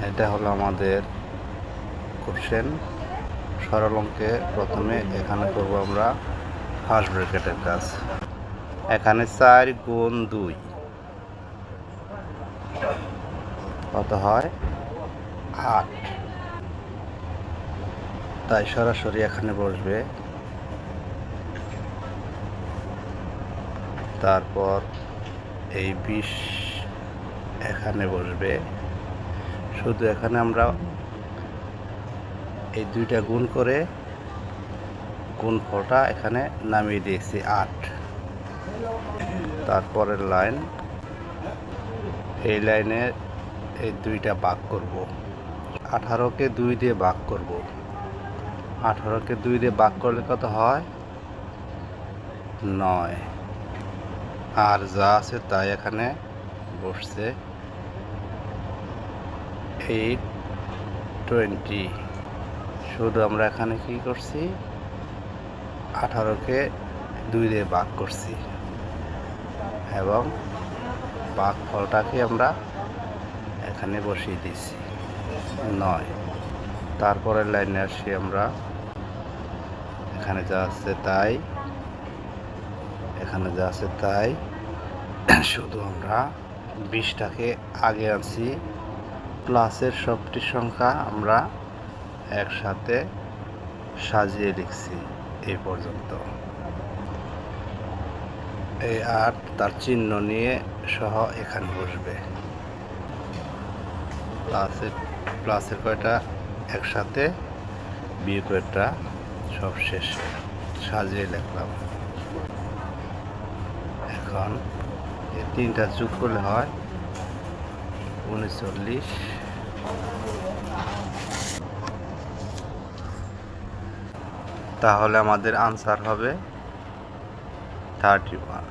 এটা হলো আমাদের কোশ্চেন। সরল অঙ্কে প্রথমে এখানে করব আমরা ফার্স্ট ব্র্যাকেটের কাজ। এখানে 4 গুণ 2 কত হয়? 8। তাই সরাসরি এখানে বসবে। তারপর এই 20 এখানে বসবে। শুধু এখানে আমরা এই দুইটা গুণ করে গুণফলটা এখানে নামিয়ে দিয়েছি 8। তারপরের লাইন, এই লাইনে এই দুইটা ভাগ করব। 18কে 2 দিয়ে ভাগ করব। 18কে 2 দিয়ে ভাগ করলে কত হয়? 9। আর যা আছে তাই এখানে বসছে 820। শুধু আমরা এখানে কি করছি? 18কে 2 দিয়ে ভাগ করছি এবং ভাগফলটাকে আমরা এখানে বসিয়ে দিয়েছি 9। তারপরের লাইনে আসি আমরা। এখানে যা আছে তাই, এখানে যা আছে তাই, শুধু আমরা 20টাকে আগে আনছি। প্লাসের সবটি সংখ্যা আমরা একসাথে সাজিয়ে লিখছি এই পর্যন্ত। এই 8 তার চিহ্ন নিয়ে সহ এখানে বসবে। প্লাসের কয়টা একসাথে, বিয়োগেরটা সব শেষে সাজিয়ে লিখলাম। এখন এই 3টা যোগ করলে হয় 39। তাহলে আমাদের আনসার হবে 31।